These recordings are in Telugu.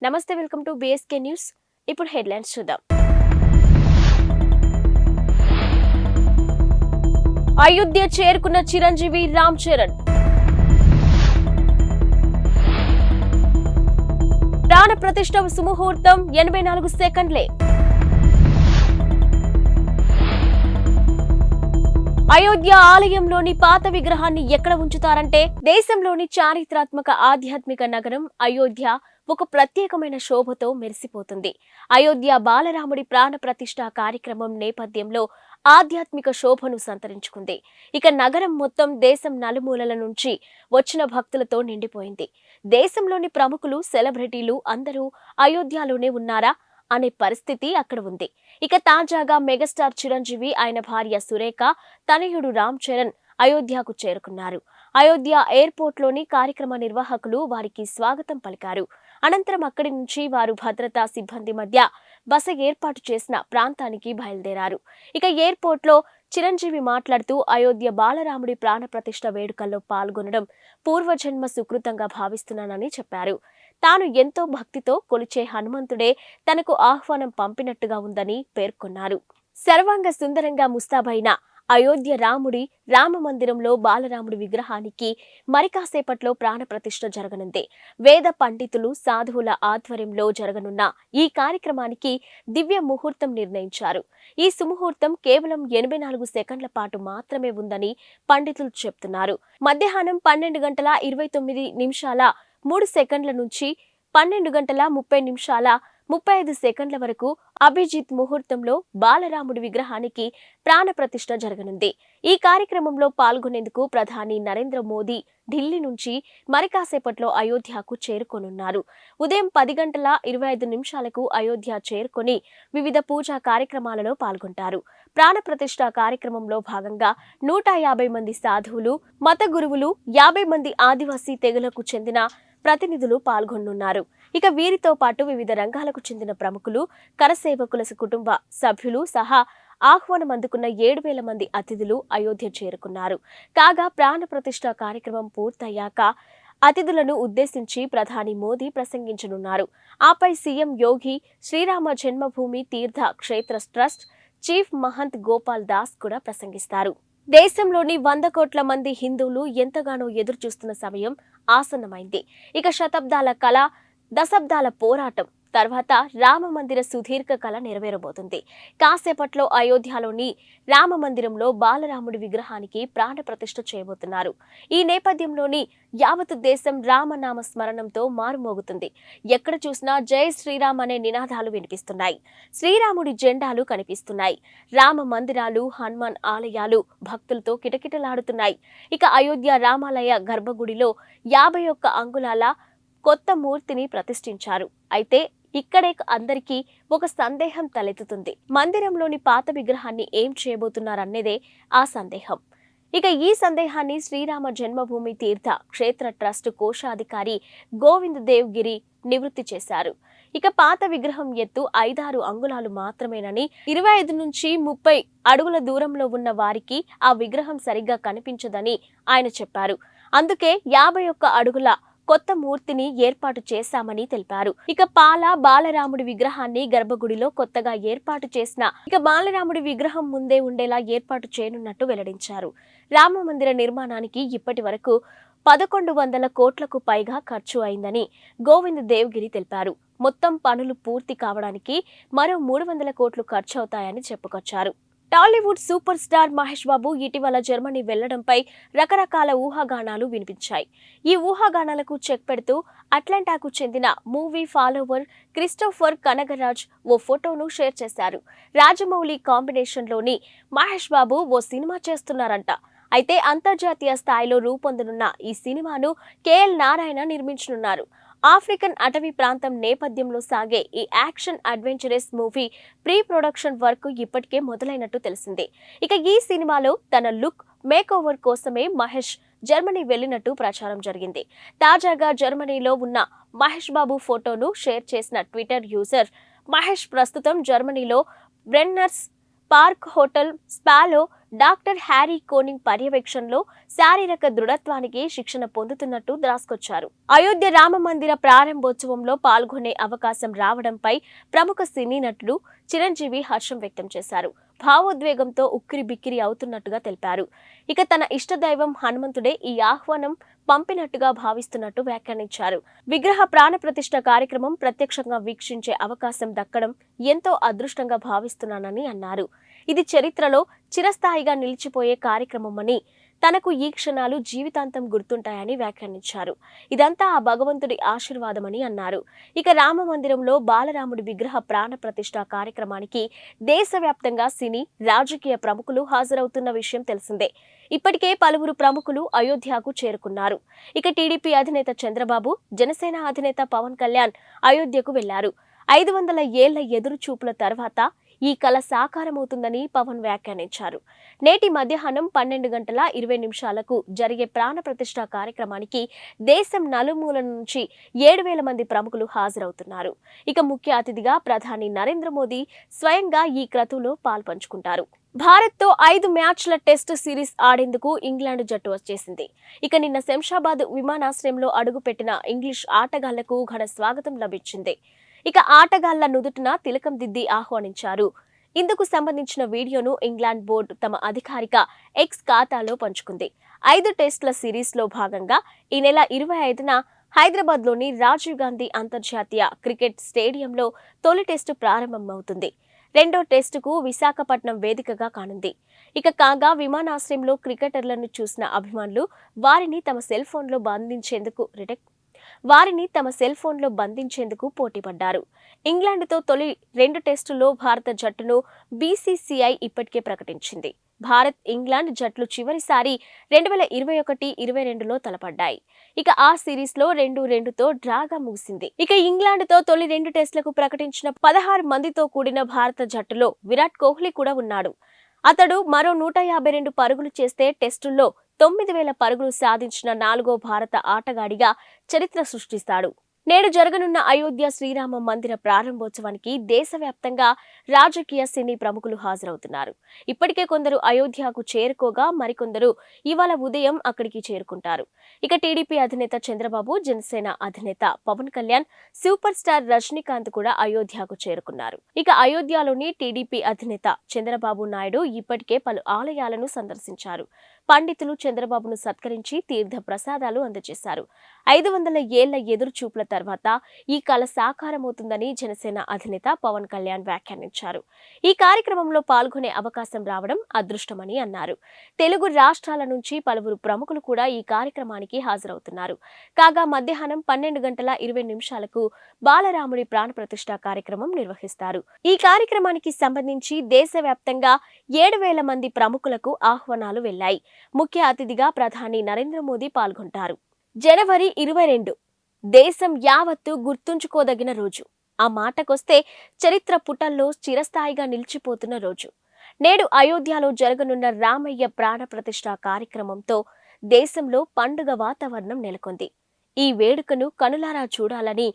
నమస్తే, వెల్కమ్ టు బీఎస్కే న్యూస్. ఇప్పుడు హెడ్లైన్స్ చూద్దాం. అయోధ్య చేరుకున్న చిరంజీవి రామ్ చరణ్. ప్రాణ ప్రతిష్ఠ సుముహూర్తం 84 సెకండ్లే. అయోధ్య ఆలయంలోని పాత విగ్రహాన్ని ఎక్కడ ఉంచుతారంటే, దేశంలోని చారిత్రాత్మక ఆధ్యాత్మిక నగరం అయోధ్య ఒక ప్రత్యేకమైన శోభతో మెరిసిపోతుంది. అయోధ్య బాలరాముడి ప్రాణ ప్రతిష్ఠ కార్యక్రమం నేపథ్యంలో ఆధ్యాత్మిక శోభను సంతరించుకుంది. ఇక నగరం మొత్తం దేశం నలుమూలల నుంచి వచ్చిన భక్తులతో నిండిపోయింది. దేశంలోని ప్రముఖులు, సెలబ్రిటీలు అందరూ అయోధ్యలోనే ఉన్నారా అనే పరిస్థితి అక్కడ ఉంది. ఇక తాజాగా మెగాస్టార్ చిరంజీవి, ఆయన భార్య సురేఖ, తనయుడు రామ్ చరణ్ అయోధ్యకు చేరుకున్నారు. అయోధ్య ఎయిర్పోర్ట్ లోని కార్యక్రమ నిర్వాహకులు వారికి స్వాగతం పలికారు. అనంతరం అక్కడి నుంచి వారు భద్రతా సిబ్బంది మధ్య బస ఏర్పాటు చేసిన ప్రాంతానికి బయలుదేరారు. ఇక ఎయిర్పోర్ట్ లో చిరంజీవి మాట్లాడుతూ, అయోధ్య బాలరాముడి ప్రాణ ప్రతిష్ఠ వేడుకల్లో పాల్గొనడం పూర్వజన్మ సుకృతంగా భావిస్తున్నానని చెప్పారు. తాను ఎంతో భక్తితో కొలిచే హనుమంతుడే తనకు ఆహ్వానం పంపినట్టుగా ఉందని పేర్కొన్నారు. సర్వాంగ సుందరంగా ముస్తాబైన అయోధ్య రాముడి రామ మందిరంలో బాలరాముడి విగ్రహానికి మరి కాసేపట్లో ప్రాణ ప్రతిష్ఠ జరగనుంది. వేద పండితులు, సాధువుల ఆధ్వర్యంలో జరగనున్న ఈ కార్యక్రమానికి దివ్య ముహూర్తం నిర్ణయించారు. ఈ సుముహూర్తం కేవలం 84 సెకండ్ల పాటు మాత్రమే ఉందని పండితులు చెప్తున్నారు. మధ్యాహ్నం 12 గంటల 29 నిమిషాల 3 సెకండ్ల నుంచి 12 గంటల 30 నిమిషాల 35 సెకండ్ల వరకు అభిజిత్ ముహూర్తంలో బాలరాముడి విగ్రహానికి ప్రాణ ప్రతిష్ఠ జరగనుంది. ఈ కార్యక్రమంలో పాల్గొనేందుకు ప్రధాని నరేంద్ర మోదీ ఢిల్లీ నుంచి మరి కాసేపట్లో అయోధ్యకు చేరుకోనున్నారు. ఉదయం 10 గంటల 25 నిమిషాలకు అయోధ్య చేరుకొని వివిధ పూజా కార్యక్రమాలలో పాల్గొంటారు. ప్రాణ ప్రతిష్ఠ కార్యక్రమంలో భాగంగా 150 మంది సాధువులు, మత గురువులు, 50 మంది ఆదివాసీ తెగలకు చెందిన ప్రతినిధులు పాల్గొనున్నారు. ఇక వీరితో పాటు వివిధ రంగాలకు చెందిన ప్రముఖులు, కరసేవకుల కుటుంబ సభ్యులు సహా ఆహ్వానం అందుకున్న 7,000 మంది అతిథులు అయోధ్య చేరుకున్నారు. కాగా ప్రాణ ప్రతిష్ఠ కార్యక్రమం పూర్తయ్యాక అతిథులను ఉద్దేశించి ప్రధాని మోదీ ప్రసంగించనున్నారు. ఆపై సీఎం యోగి, శ్రీరామ జన్మభూమి తీర్థ క్షేత్ర ట్రస్ట్ చీఫ్ మహంత్ గోపాల్ దాస్ కూడా ప్రసంగిస్తారు. దేశంలోని 100 కోట్ల మంది హిందువులు ఎంతగానో ఎదురు చూస్తున్న సమయం ఆసన్నమైంది. ఇక శతాబ్దాల కళ, దశాబ్దాల పోరాటం తర్వాత రామ మందిర సుదీర్ఘ కళ నెరవేరబోతుంది. కాసేపట్లో అయోధ్యలోని రామ మందిరంలో బాలరాముడి విగ్రహానికి ప్రాణ ప్రతిష్ఠ చేయబోతున్నారు. ఈ నేపథ్యంలోని యావత్ దేశం రామనామ స్మరణంతో మారుమోగుతుంది. ఎక్కడ చూసినా జై శ్రీరామ్ అనే నినాదాలు వినిపిస్తున్నాయి. శ్రీరాముడి జెండాలు కనిపిస్తున్నాయి. రామ మందిరాలు, హనుమాన్ ఆలయాలు భక్తులతో కిటకిటలాడుతున్నాయి. ఇక అయోధ్య రామాలయ గర్భగుడిలో 51 అంగుళాల కొత్త మూర్తిని ప్రతిష్ఠించారు. అయితే ఇక్కడే అందరికీ ఒక సందేహం తలెత్తుతుంది. మందిరంలోని పాత విగ్రహాన్ని ఏం చేయబోతున్నారనేదే ఆ సందేహం. ఇక ఈ సందేహాన్ని శ్రీరామ జన్మభూమి తీర్థ క్షేత్ర ట్రస్ట్ కోశాధికారి గోవింద్ దేవ్ గిరి నివృత్తి చేశారు. ఇక పాత విగ్రహం ఎత్తు 5-6 అంగుళాలు మాత్రమేనని, 25 నుంచి 30 అడుగుల దూరంలో ఉన్న వారికి ఆ విగ్రహం సరిగ్గా కనిపించదని ఆయన చెప్పారు. అందుకే 51 అడుగుల కొత్త మూర్తిని ఏర్పాటు చేశామని తెలిపారు. ఇక బాలరాముడి విగ్రహాన్ని గర్భగుడిలో కొత్తగా ఏర్పాటు చేసిన బాలరాముడి విగ్రహం ముందే ఉండేలా ఏర్పాటు చేయనున్నట్టు వెల్లడించారు. రామ మందిర నిర్మాణానికి ఇప్పటి వరకు 1100 కోట్లకు పైగా ఖర్చు అయిందని గోవింద్ దేవ్గిరి తెలిపారు. మొత్తం పనులు పూర్తి కావడానికి మరో 300 కోట్లు ఖర్చు అవుతాయని చెప్పుకొచ్చారు. టాలీవుడ్ సూపర్ స్టార్ మహేష్ బాబు ఇటీవల జర్మనీ వెళ్లడంపై రకరకాల ఊహాగానాలు వినిపించాయి. ఈ ఊహాగానాలకు చెక్ పెడుతూ అట్లాంటాకు చెందిన మూవీ ఫాలోవర్ క్రిస్టోఫర్ కనగరాజ్ ఓ ఫోటోను షేర్ చేశారు. రాజమౌళి కాంబినేషన్లోని మహేష్ బాబు ఓ సినిమా చేస్తున్నారంట. అయితే అంతర్జాతీయ స్థాయిలో రూపొందనున్న ఈ సినిమాను కేఎల్ నారాయణ నిర్మించనున్నారు. ఆఫ్రికన్ అటవీ ప్రాంతం నేపథ్యంలో సాగే ఈ action adventurous movie pre production work ఇప్పటికే మొదలైనట్టు తెలిసింది. ఇక ఈ సినిమాలో తన లుక్ మేక్ ఓవర్ కోసమే మహేష్ జర్మనీ వెళ్లినట్టు ప్రచారం జరిగింది. తాజాగా జర్మనీలో ఉన్న మహేష్ బాబు ఫోటోను షేర్ చేసిన ట్విట్టర్ యూజర్, మహేష్ ప్రస్తుతం జర్మనీలో బ్రెన్నర్స్ పార్క్ హోటల్ స్పాలో డాక్టర్ హ్యారీ కోనింగ్ పర్యవేక్షణలో శారీరక దృఢత్వానికి శిక్షణ పొందుతున్నట్టు రాసుకొచ్చారు. అయోధ్య రామ మందిర ప్రారంభోత్సవంలో పాల్గొనే అవకాశం రావడంపై ప్రముఖ సినీ నటుడు చిరంజీవి హర్షం వ్యక్తం చేశారు. భావోద్వేగంతో ఉక్కిరి బిక్కిరి అవుతున్నట్టుగా తెలిపారు. ఇక తన ఇష్టదైవం హనుమంతుడే ఈ ఆహ్వానం పంపినట్టుగా భావిస్తున్నట్టు వ్యాఖ్యానించారు. విగ్రహ ప్రాణప్రతిష్ఠ కార్యక్రమం ప్రత్యక్షంగా వీక్షించే అవకాశం దక్కడం ఎంతో అదృష్టంగా భావిస్తున్నానని అన్నారు. ఇది చరిత్రలో చిరస్థాయిగా నిలిచిపోయే కార్యక్రమమని, తనకు ఈ క్షణాలు జీవితాంతం గుర్తుంటాయని వ్యాఖ్యానించారు. ఇదంతా ఆ భగవంతుడి ఆశీర్వాదమని అన్నారు. ఇక రామ మందిరంలో బాలరాముడి విగ్రహ ప్రాణ ప్రతిష్ఠ కార్యక్రమానికి దేశవ్యాప్తంగా సినీ, రాజకీయ ప్రముఖులు హాజరవుతున్న విషయం తెలిసిందే. ఇప్పటికే పలువురు ప్రముఖులు అయోధ్యకు చేరుకున్నారు. ఇక టీడీపీ అధినేత చంద్రబాబు, జనసేన అధినేత పవన్ కళ్యాణ్ అయోధ్యకు వెళ్లారు. 500 ఏళ్ల ఎదురు చూపుల తర్వాత ఈ కల సాకారమవుతుందని పవన్ వ్యాఖ్యానించారు. నేటి మధ్యాహ్నం 12:20 జరిగే ప్రాణ ప్రతిష్ఠ కార్యక్రమానికి దేశం నలుమూలల నుంచి 7,000 మంది ప్రముఖులు హాజరవుతున్నారు. ఇక ముఖ్య అతిథిగా ప్రధాని నరేంద్ర మోదీ స్వయంగా ఈ క్రతువులో పాల్పంచుకుంటారు. భారత్తో 5 మ్యాచ్ల టెస్టు సిరీస్ ఆడేందుకు ఇంగ్లాండ్ జట్టు వచ్చేసింది. ఇక నిన్న శంషాబాద్ విమానాశ్రయంలో అడుగుపెట్టిన ఇంగ్లీష్ ఆటగాళ్లకు ఘన స్వాగతం లభించింది. ఇక ఆటగాళ్ల నుదుటిన తిలకం దిద్ది ఆహ్వానించారు. ఇందుకు సంబంధించిన వీడియోను ఇంగ్లాండ్ బోర్డు తమ అధికారిక ఎక్స్ ఖాతాలో పంచుకుంది. 5 టెస్టుల సిరీస్లో భాగంగా ఈ నెల 25న హైదరాబాద్లోని రాజీవ్ గాంధీ అంతర్జాతీయ క్రికెట్ స్టేడియంలో తొలి టెస్టు ప్రారంభమవుతుంది. రెండో టెస్టుకు విశాఖపట్నం వేదికగా కానుంది. ఇక కాగా విమానాశ్రయంలో క్రికెటర్లను చూసిన అభిమానులు వారిని తమ సెల్ ఫోన్లో బంధించేందుకు పోటీపడ్డారు. ఇంగ్లాండ్తో తొలి 2 టెస్టుల్లో భారత జట్టును బీసీసీఐ ఇప్పటికే ప్రకటించింది. భారత్, ఇంగ్లాండ్ జట్లు చివరిసారి 2021-22లో తలపడ్డాయి. ఇక ఆ సిరీస్లో 2-2తో డ్రాగా ముగిసింది. ఇక ఇంగ్లాండ్తో తొలి 2 టెస్టులకు ప్రకటించిన 16 మందితో కూడిన భారత జట్టులో విరాట్ కోహ్లీ కూడా ఉన్నాడు. అతడు మరో 152 పరుగులు చేస్తే టెస్టుల్లో 9,000 పరుగులు సాధించిన 4వ భారత ఆటగాడిగా చరిత్ర సృష్టిస్తాడు. నేడు జరగనున్న అయోధ్య శ్రీరామ మందిర ప్రారంభోత్సవానికి దేశవ్యాప్తంగా రాజకీయ, సినీ ప్రముఖులు హాజరవుతున్నారు. ఇప్పటికే కొందరు అయోధ్యకు చేరుకోగా మరికొందరు ఇవాళ ఉదయం అక్కడికి చేరుకుంటారు. ఇక టీడీపీ అధినేత చంద్రబాబు, జనసేన అధినేత పవన్ కళ్యాణ్, సూపర్ స్టార్ రజనీకాంత్ కూడా అయోధ్యకు చేరుకున్నారు. ఇక అయోధ్యలోని టీడీపీ అధినేత చంద్రబాబు నాయుడు ఇప్పటికే పలు ఆలయాలను సందర్శించారు. పండితులు చంద్రబాబును సత్కరించి తీర్థ ప్రసాదాలు అందజేశారు. 500 ఏళ్ల ఎదురు చూపుల తర్వాత ఈ కల సాకారమవుతుందని జనసేన అధినేత పవన్ కళ్యాణ్ వ్యాఖ్యానించారు. ఈ కార్యక్రమంలో పాల్గొనే అవకాశం రావడం అదృష్టమని అన్నారు. తెలుగు రాష్ట్రాల నుంచి పలువురు ప్రముఖులు కూడా ఈ కార్యక్రమానికి హాజరవుతున్నారు. కాగా మధ్యాహ్నం 12:20 బాలరాముడి ప్రాణ ప్రతిష్ఠ కార్యక్రమం నిర్వహిస్తారు. ఈ కార్యక్రమానికి సంబంధించి దేశవ్యాప్తంగా 7,000 మంది ప్రముఖులకు ఆహ్వానాలు వెళ్లాయి. ముఖ్య అతిథిగా ప్రధాని నరేంద్ర మోదీ పాల్గొంటారు. జనవరి 22 దేశం యావత్తు గుర్తుంచుకోదగిన రోజు. ఆ మాటకొస్తే చరిత్ర పుటల్లో చిరస్థాయిగా నిలిచిపోతున్న రోజు. నేడు అయోధ్యలో జరగనున్న రామయ్య ప్రాణ ప్రతిష్ఠ కార్యక్రమంతో దేశంలో పండుగ వాతావరణం నెలకొంది. ఈ వేడుకను కనులారా చూడాలని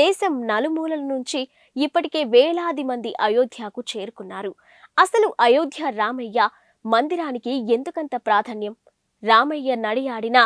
దేశం నలుమూలల నుంచి ఇప్పటికే వేలాది మంది అయోధ్యకు చేరుకున్నారు. అసలు అయోధ్య రామయ్య మందిరానికి ఎందుకంత ప్రాధాన్యం? రామయ్య నడియాడిన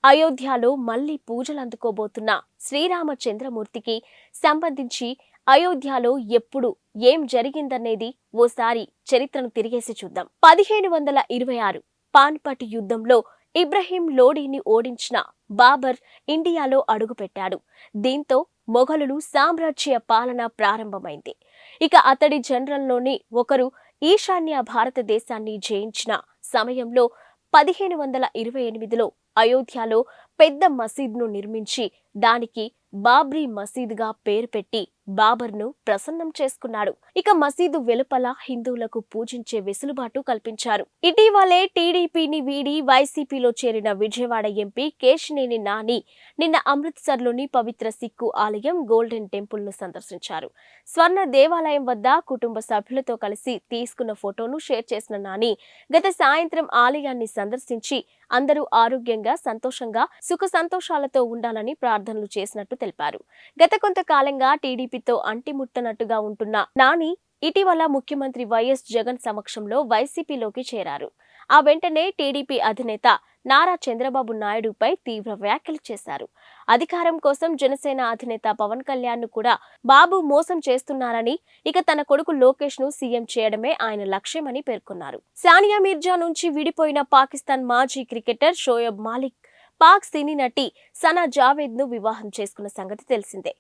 అయోధ్యలో మళ్లీ పూజలందుకోబోతున్న శ్రీరామచంద్రమూర్తికి సంబంధించి అయోధ్యలో ఎప్పుడు ఏం జరిగిందనేది ఓసారి చరిత్రను తిరిగేసి చూద్దాం. 1526 పానిపట్ యుద్ధంలో ఇబ్రహీం లోడీని ఓడించిన బాబర్ ఇండియాలో అడుగుపెట్టాడు. దీంతో మొఘలులు సామ్రాజ్య పాలన ప్రారంభమైంది. ఇక అతడి జనరల్లోని ఒకరు ఈశాన్య భారతదేశాన్ని జయించిన సమయంలో 1528లో అయోధ్యలో పెద్ద మసీద్ను నిర్మించి దానికి బాబ్రీ మసీదుగా పేరు పెట్టి బాబర్ను ప్రసన్నం చేసుకున్నాడు. ఇక మసీదు వెలుపల హిందువులకు పూజించే వెసులుబాటు కల్పించారు. ఇటీవలే టీడీపీని వీడి వైసీపీలో చేరిన విజయవాడ ఎంపీ కేశినేని నాని నిన్న అమృత్సర్లోని పవిత్ర సిక్కు ఆలయం గోల్డెన్ టెంపుల్ ను సందర్శించారు. స్వర్ణ దేవాలయం వద్ద కుటుంబ సభ్యులతో కలిసి తీసుకున్న ఫోటోను షేర్ చేసిన నాని గత సాయంత్రం ఆలయాన్ని సందర్శించి అందరూ ఆరోగ్యంగా, సంతోషంగా, సుఖ సంతోషాలతో ఉండాలని ప్రార్థనలు చేసినట్టు తెలిపారు. గత కొంతకాలంగా టీడీపీతో అంటిముట్టనట్టుగా ఉంటున్న నాని ఇటీవల ముఖ్యమంత్రి వైఎస్ జగన్ సమక్షంలో వైసీపీలోకి చేరారు. ఆ వెంటనే టీడీపీ అధినేత నారా చంద్రబాబు నాయుడుపై తీవ్ర వ్యాఖ్యలు చేశారు. అధికారం కోసం జనసేన అధినేత పవన్ కళ్యాణ్ ను కూడా బాబు మోసం చేస్తున్నారని, ఇక తన కొడుకు లోకేష్ ను సీఎం చేయడమే ఆయన లక్ష్యమని పేర్కొన్నారు. సానియా మీర్జా నుంచి విడిపోయిన పాకిస్తాన్ మాజీ క్రికెటర్ షోయబ్ మాలిక్ పాక్ సినీ నటి సనా జావేద్ ను వివాహం చేసుకున్న సంగతి తెలిసిందే.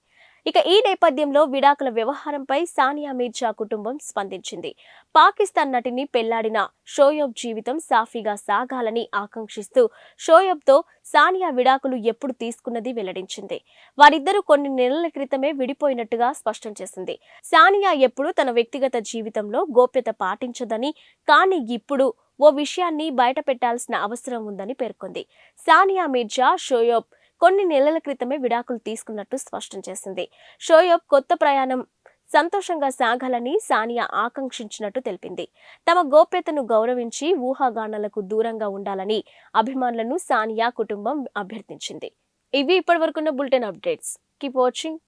ఇక ఈ నేపథ్యంలో విడాకుల వ్యవహారంపై సానియా మీర్జా కుటుంబం స్పందించింది. పాకిస్తాన్ నటిని పెళ్లాడిన షోయబ్ జీవితం సాఫీగా సాగాలని ఆకాంక్షిస్తూ షోయబ్తో సానియా విడాకులు ఎప్పుడు తీసుకున్నది వెల్లడించింది. వారిద్దరూ కొన్ని నెలల క్రితమే విడిపోయినట్టుగా స్పష్టం చేసింది. సానియా ఎప్పుడూ తన వ్యక్తిగత జీవితంలో గోప్యత పాటించదని, కానీ ఇప్పుడు ఓ విషయాన్ని బయట పెట్టాల్సిన అవసరం ఉందని పేర్కొంది. సానియా మీర్జా షోయబ్ కొన్ని నెలల క్రితమే విడాకులు తీసుకున్నట్టు స్పష్టం చేసింది. షోయబ్ కొత్త ప్రయాణం సంతోషంగా సాగాలని సానియా ఆకాంక్షించినట్టు తెలిపింది. తమ గోప్యతను గౌరవించి ఊహాగానాలకు దూరంగా ఉండాలని అభిమానులను సానియా కుటుంబం అభ్యర్థించింది. ఇవి ఇప్పటివరకున్న బులెటిన్ అప్డేట్స్. Keep watching.